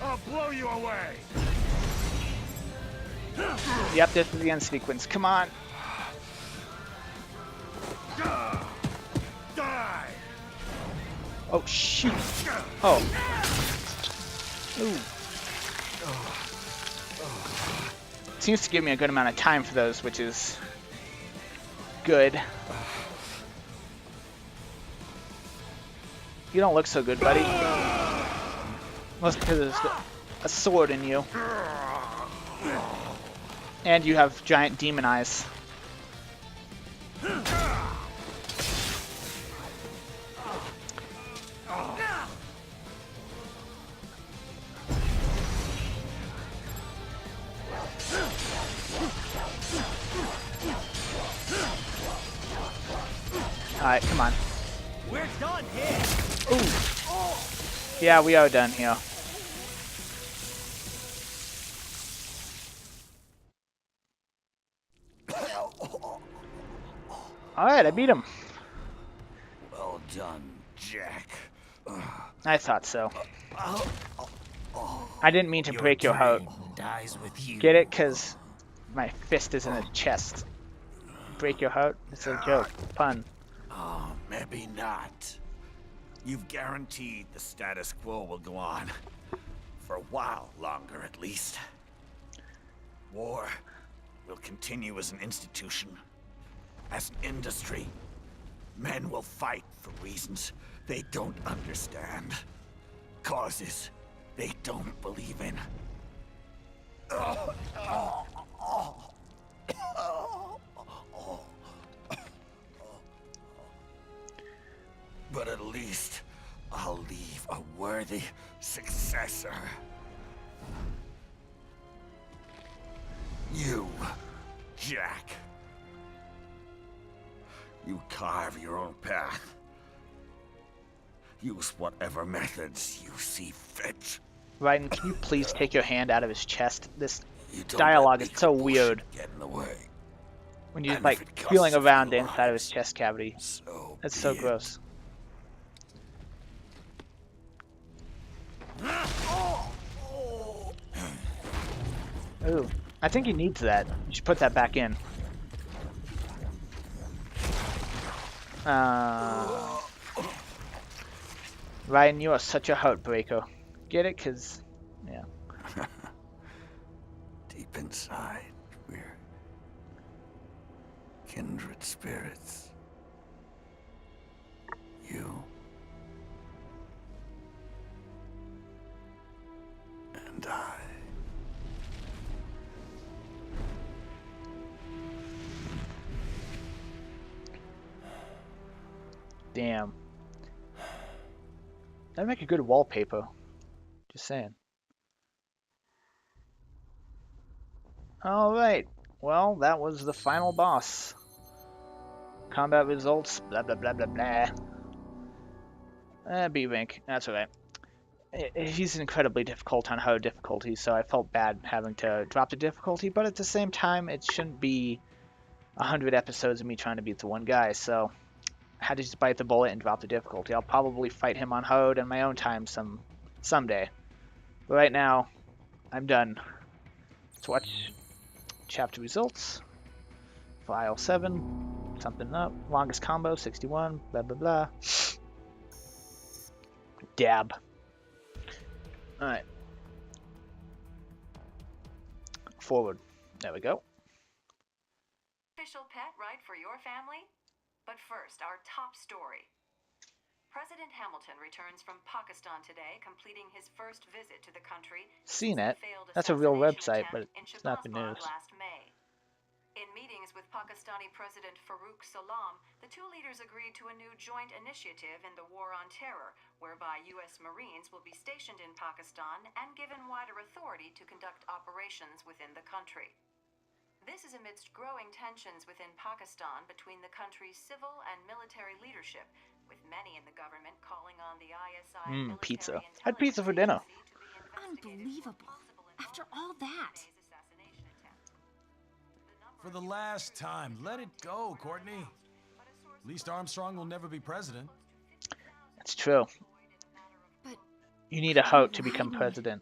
I'll blow you away. Yep, this is the end sequence. Come on. Die. Oh, shoot. Oh. Ooh. Seems to give me a good amount of time for those, which is good. You don't look so good, buddy. Mostly because there's a sword in you. And you have giant demon eyes. Alright, come on. We're done here. Ooh. Yeah, we are done here. Alright, I beat him. Well done, Jack. I thought so. I didn't mean to break your heart. Dies with you. Get it? Because my fist is in his chest. Break your heart? It's a joke. Pun. Oh, maybe not. You've guaranteed the status quo will go on. For a while longer, at least. War will continue as an institution. As an industry. Men will fight for reasons they don't understand. Causes they don't believe in. But at least I'll leave a worthy successor. You, Jack. You carve your own path. Use whatever methods you see fit. Ryan, can you please take your hand out of his chest? This You don't dialogue let is so legal weird. bullshit get in the way. When you're And if like it costs feeling a around few the inside of his lives, chest cavity. So That's so be it. gross. Ooh, I think he needs that. You should put that back in. Ryan, you are such a heartbreaker. Get it? Cause, yeah. Deep inside, we're kindred spirits. You and I. Damn. That'd make a good wallpaper. Just saying. Alright. Well, that was the final boss. Combat results, blah blah blah blah blah. B rank, that's alright. He's incredibly difficult on hard difficulty, so I felt bad having to drop the difficulty, but at the same time, it shouldn't be 100 episodes of me trying to beat the one guy, so I had to just bite the bullet and drop the difficulty. I'll probably fight him on hard in my own time someday. But right now, I'm done. Let's watch chapter results. File 7, something up. Longest combo, 61, blah blah blah. Dab. Alright. Forward. There we go. Official pet right for your family? But first, our top story. President Hamilton returns from Pakistan today, completing his first visit to the country since the CNET. failed That's a real assassination website, but attempt in it's not the Shabazz news. last May. In meetings with Pakistani President Farooq Salam, the two leaders agreed to a new joint initiative in the war on terror, whereby U.S. Marines will be stationed in Pakistan and given wider authority to conduct operations within the country. This is amidst growing tensions within Pakistan between the country's civil and military leadership, with many in the government calling on the ISI military Pizza. intelligence Had pizza for dinner. agency to be investigated for Unbelievable. possible After involvement all in that. Monday's assassination attempt. The number For of the U.S. last time, let it go, Courtney. At least Armstrong will never be president. It's true. But You need a hope to why become me? president.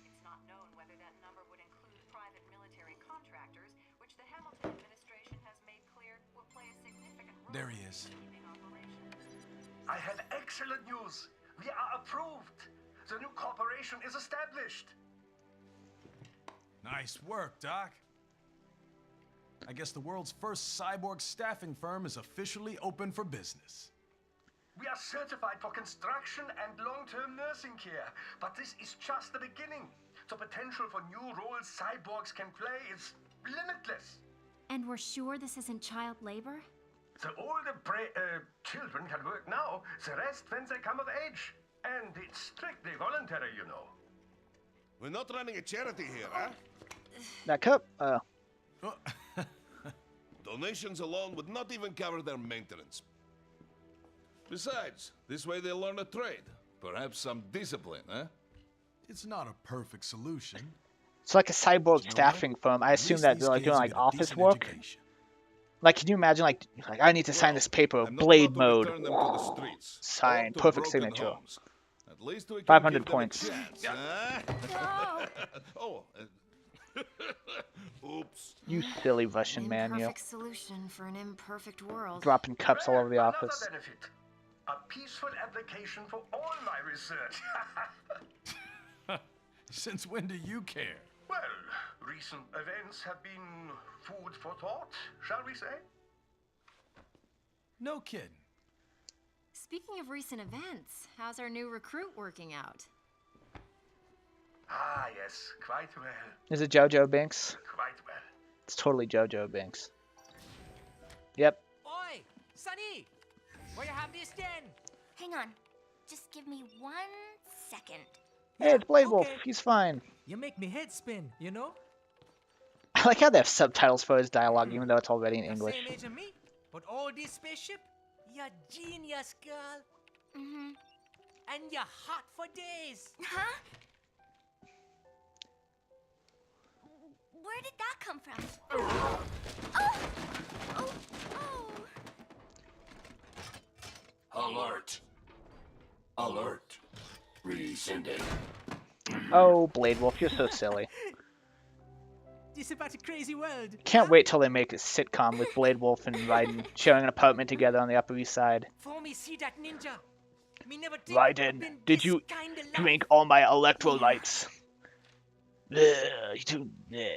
It's not known whether that number would include private military contractors, which the Hamilton administration has made clear will play a significant role There he is. in keeping operations. I have excellent news. We are approved. The new corporation is established. Nice work, Doc. I guess the world's first cyborg staffing firm is officially open for business. We are certified for construction and long-term nursing care. But this is just the beginning. The potential for new roles cyborgs can play is limitless. And we're sure this isn't child labor? The older children can work now, the rest when they come of age. And it's strictly voluntary, you know. We're not running a charity here, huh? That cup? Oh, Donations alone would not even cover their maintenance. Besides, this way they'll learn a trade. Perhaps some discipline, huh? it's not a perfect solution. It's like a cyborg You know staffing firm. I At assume least that these they're like doing kids like get a office decent work. education. Like, can you imagine like I need to sign this paper, I'm not blade about to mode. return them to the streets, Sign, or to perfect broken signature. homes. At least we can 500 give them a points. chance, huh? Oh, oops. You silly Russian man, you. Imperfect solution for an imperfect world. Dropping cups all over the Another office. benefit. A peaceful application for all my research. Since when do you care? Well, recent events have been food for thought, shall we say? No kidding. Speaking of recent events, how's our new recruit working out? Ah, yes, quite well, Is it Jojo Binks? quite well. It's totally Jojo Binks. Yep. Oi, Sonny! Where you have this then? Hang on. Just give me 1 second. Hey, it's Blade Wolf. okay. He's fine. You make me head spin, you know? I like how they have subtitles for his dialogue, even though it's already in You're English. same age as me, but all this spaceship, you're genius, girl. Mm-hmm. And you're hot for days. Huh? Where did that come from? Oh! Oh! Oh! Alert. Alert. Rescinding. Oh, Blade Wolf, you're so silly. This about a crazy world. Can't wait till they make a sitcom with Blade Wolf and Raiden sharing an apartment together on the Upper East Side. For me see that ninja. Me never think Raiden, been did this you kinda life. drink all my electrolytes? Bleh, you too- bleh.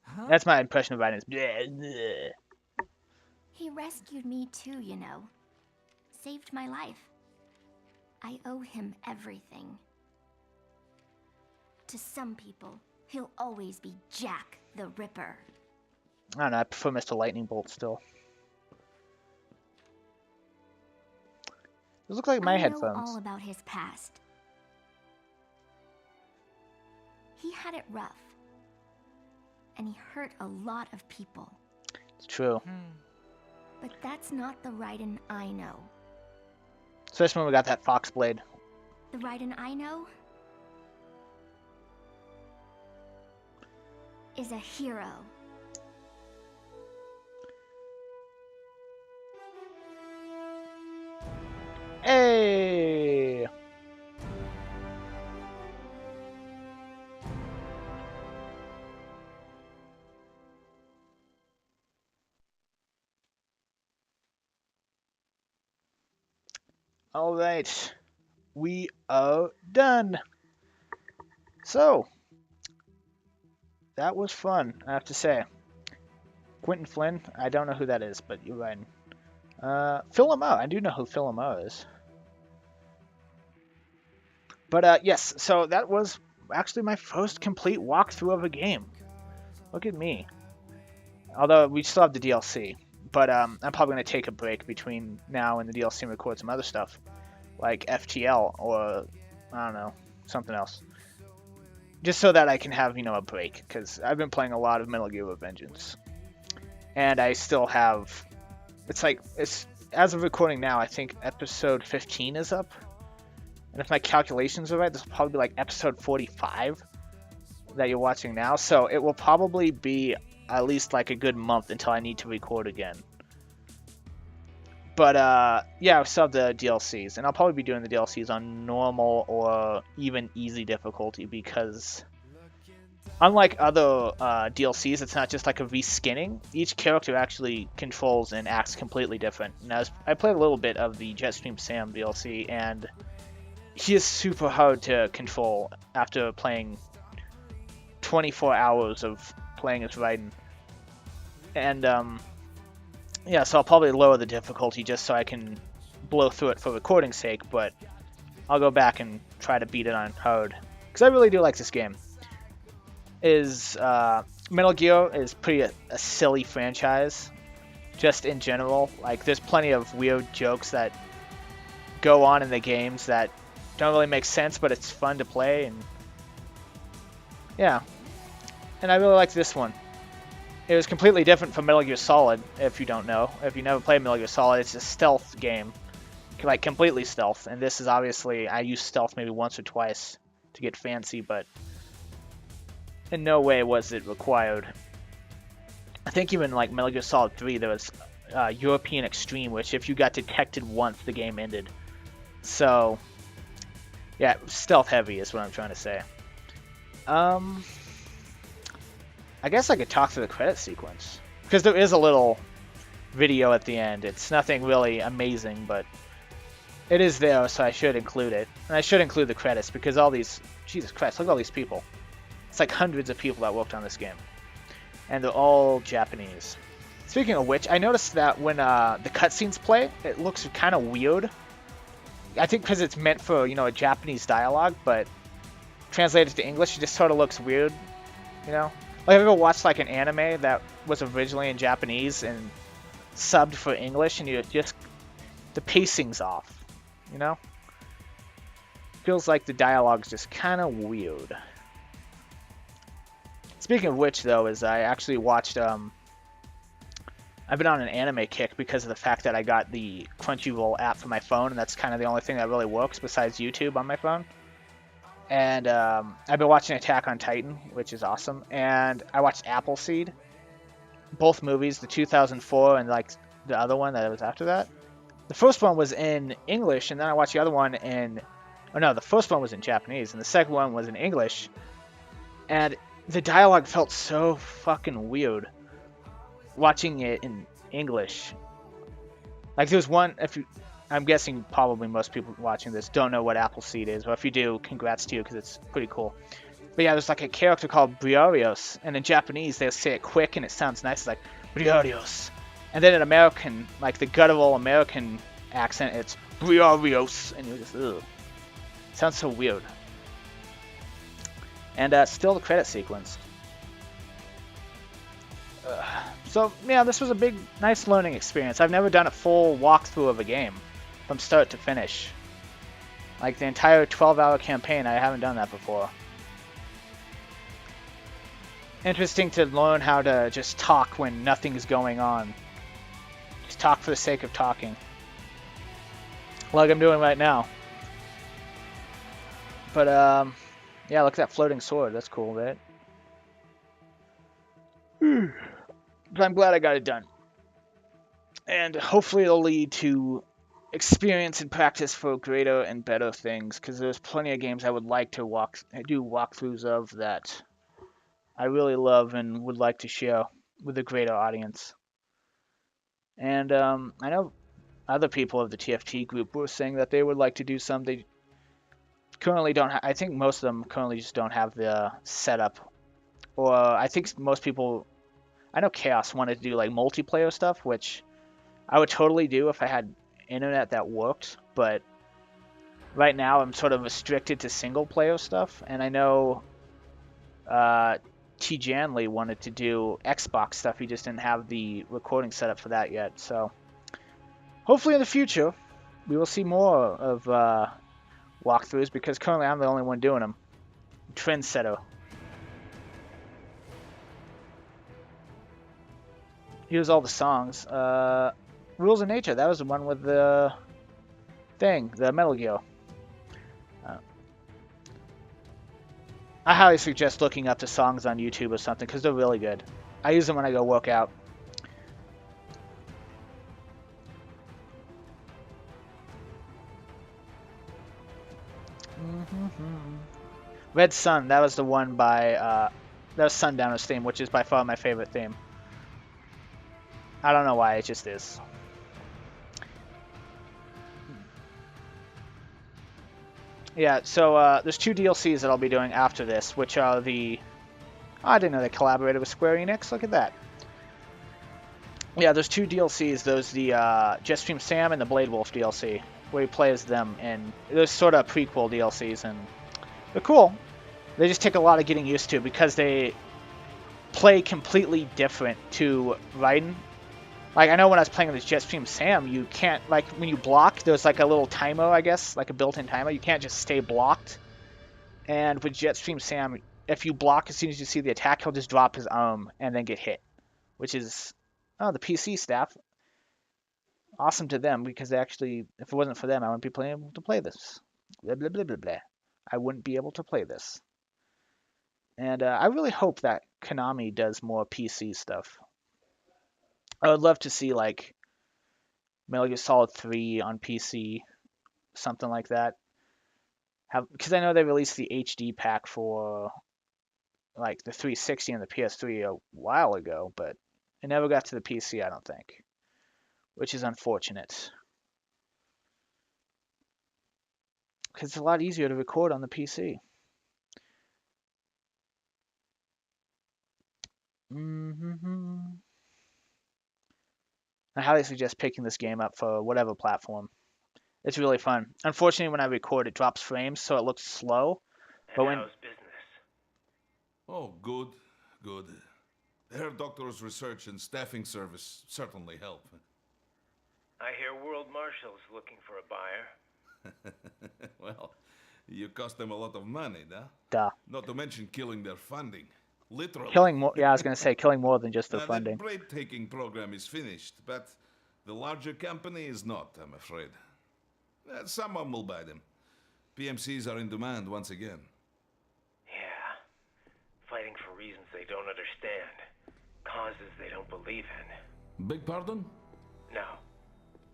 Huh? That's my impression of Raiden. Is bleh, bleh. He rescued me too, you know. Saved my life. I owe him everything. To some people, he'll always be Jack the Ripper. I don't know, I prefer Mr. Lightning Bolt still. Those look like my I know headphones. all about his past. He had it rough. And he hurt a lot of people. It's true. But that's not the Raiden I know. Especially when we got that Fox Blade. The Raiden I know is a hero. Hey! Alright. We are done. So, that was fun, I have to say. Quentin Flynn, I don't know who that is, but you're right. Phil Lamar, I do know who Phil Lamar is. But yes, so that was actually my first complete walkthrough of a game. Look at me. Although we still have the DLC. But I'm probably going to take a break between now and the DLC and record some other stuff. Like FTL or, I don't know, something else. Just so that I can have, a break. Because I've been playing a lot of Metal Gear Revengeance. And I still have... as of recording now, I think episode 15 is up. And if my calculations are right, this will probably be like episode 45 that you're watching now. So it will probably be at least like a good month until I need to record again. But yeah, I still have the DLCs, and I'll probably be doing the DLCs on normal or even easy difficulty because unlike other DLCs, it's not just like a reskinning. Each character actually controls and acts completely different. And I played a little bit of the Jetstream Sam DLC, and he is super hard to control after playing 24 hours of playing as Raiden. And yeah, so I'll probably lower the difficulty just so I can blow through it for recording's sake, but I'll go back and try to beat it on hard. Because I really do like this game. Metal Gear is pretty a silly franchise, just in general. Like, there's plenty of weird jokes that go on in the games that don't really make sense, but it's fun to play, and yeah. And I really liked this one. It was completely different from Metal Gear Solid, if you don't know. If you never played Metal Gear Solid, it's a stealth game. Like, completely stealth. And this is obviously, I used stealth maybe once or twice to get fancy, but in no way was it required. I think even like Metal Gear Solid 3, there was European Extreme, which if you got detected once, the game ended. So, yeah, stealth heavy is what I'm trying to say. I guess I could talk through the credit sequence, because there is a little video at the end. It's nothing really amazing, but it is there, so I should include it. And I should include the credits, because all these... Jesus Christ, look at all these people. It's like hundreds of people that worked on this game. And they're all Japanese. Speaking of which, I noticed that when the cutscenes play, it looks kind of weird. I think because it's meant for, you know, a Japanese dialogue, but translated to English, it just sort of looks weird, you know? Like, have you ever watched like an anime that was originally in Japanese and subbed for English, and you just... the pacing's off, you know? Feels like the dialogue's just kind of weird. Speaking of which, though, is I actually watched... I've been on an anime kick because of the fact that I got the Crunchyroll app for my phone, and that's kind of the only thing that really works besides YouTube on my phone. And I've been watching Attack on Titan, which is awesome. And I watched Appleseed, both movies, the 2004 and like the other one that was after that. The first one was in English, and then I watched the other one in... oh no, the first one was in Japanese, and the second one was in English. And the dialogue felt so fucking weird watching it in English. Like, there's one... I'm guessing probably most people watching this don't know what Appleseed is, or if you do, congrats to you, because it's pretty cool. But yeah, there's like a character called Briarios, and in Japanese they say it quick and it sounds nice. It's like, Briarios. And then in American, like the guttural American accent, it's Briarios, and you're just, ugh. It sounds so weird. And still the credit sequence. So, yeah, this was a big, nice learning experience. I've never done a full walkthrough of a game from start to finish. Like, the entire 12-hour campaign, I haven't done that before. Interesting to learn how to just talk when nothing's going on. Just talk for the sake of talking. Like I'm doing right now. But, yeah, look at that floating sword. That's cool, right? But I'm glad I got it done. And hopefully it'll lead to experience and practice for greater and better things, because there's plenty of games I would like to do walkthroughs of that I really love and would like to share with a greater audience. And I know other people of the TFT group were saying that they would like to do some. They currently don't I think most of them currently just don't have the setup. Or I think most people... I know Chaos wanted to do like multiplayer stuff, which I would totally do if I had internet that worked, but right now I'm sort of restricted to single player stuff, and I know T. Janley wanted to do Xbox stuff. He just didn't have the recording set up for that yet, so hopefully in the future we will see more of walkthroughs, because currently I'm the only one doing them. Trendsetter. Here's all the songs. Rules of Nature, that was the one with the thing, the Metal Gear. I highly suggest looking up the songs on YouTube or something, because they're really good. I use them when I go work out. Red Sun, that was the one by, that was Sundowner's theme, which is by far my favorite theme. I don't know why, it just is. Yeah, so there's 2 DLCs that I'll be doing after this, which are the... Oh, I didn't know they collaborated with Square Enix, look at that. Yeah, there's 2 DLCs, there's the Jetstream Sam and the Blade Wolf DLC, where he plays them, and there's sort of prequel DLCs, and they're cool. They just take a lot of getting used to, because they play completely different to Raiden. Like, I know when I was playing with Jetstream Sam, you can't, like, when you block, there's like a little timer, I guess, like a built-in timer. You can't just stay blocked. And with Jetstream Sam, if you block as soon as you see the attack, he'll just drop his arm and then get hit. Which is, oh, the PC staff, awesome to them, because they actually, if it wasn't for them, I wouldn't be able to play this. Blah, blah, blah, blah, blah. I wouldn't be able to play this. And I really hope that Konami does more PC stuff. I would love to see, like, Metal Gear Solid 3 on PC, something like that. Because I know they released the HD pack for, like, the 360 and the PS3 a while ago, but it never got to the PC, I don't think. Which is unfortunate. Because it's a lot easier to record on the PC. I highly suggest picking this game up for whatever platform. It's really fun. Unfortunately, when I record, it drops frames, so it looks slow. But when... How's business? Oh, good, good. Herr Doctor's research and staffing service certainly help. I hear World Marshal's looking for a buyer. Well, you cost them a lot of money, huh? Duh. Not to mention killing their funding. Literally. Killing more, yeah, I was going to say killing more than just their funding. The break-taking program is finished, but the larger company is not, I'm afraid. Someone will buy them. PMCs are in demand once again. Yeah. Fighting for reasons they don't understand. Causes they don't believe in. Beg pardon? No.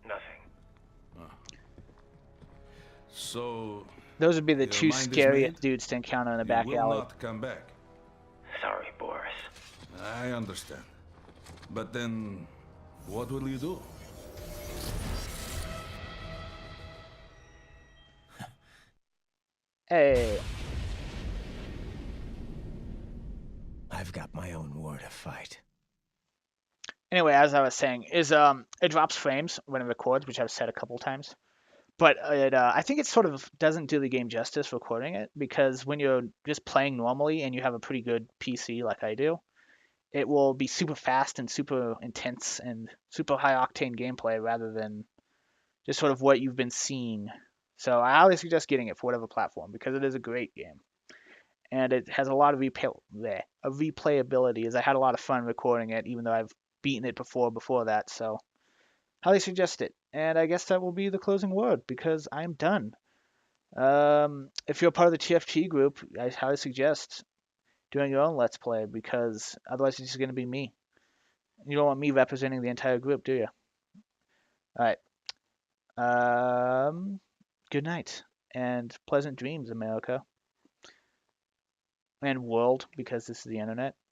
Nothing. So... Those would be the 2 scariest dudes to encounter in the back alley. You will not come back. Sorry, Boris. I understand. But then, what will you do? Hey. I've got my own war to fight. Anyway, as I was saying, it drops frames when it records, which I've said a couple times. But I think it sort of doesn't do the game justice recording it, because when you're just playing normally and you have a pretty good PC like I do, it will be super fast and super intense and super high octane gameplay rather than just sort of what you've been seeing. So I highly suggest getting it for whatever platform, because it is a great game. And it has a lot of replayability, as I had a lot of fun recording it, even though I've beaten it before that, so highly suggest it. And I guess that will be the closing word, because I'm done. If you're part of the TFT group, I highly suggest doing your own Let's Play, because otherwise it's just going to be me. You don't want me representing the entire group, do you? Alright. Good night, and pleasant dreams, America. And world, because this is the internet.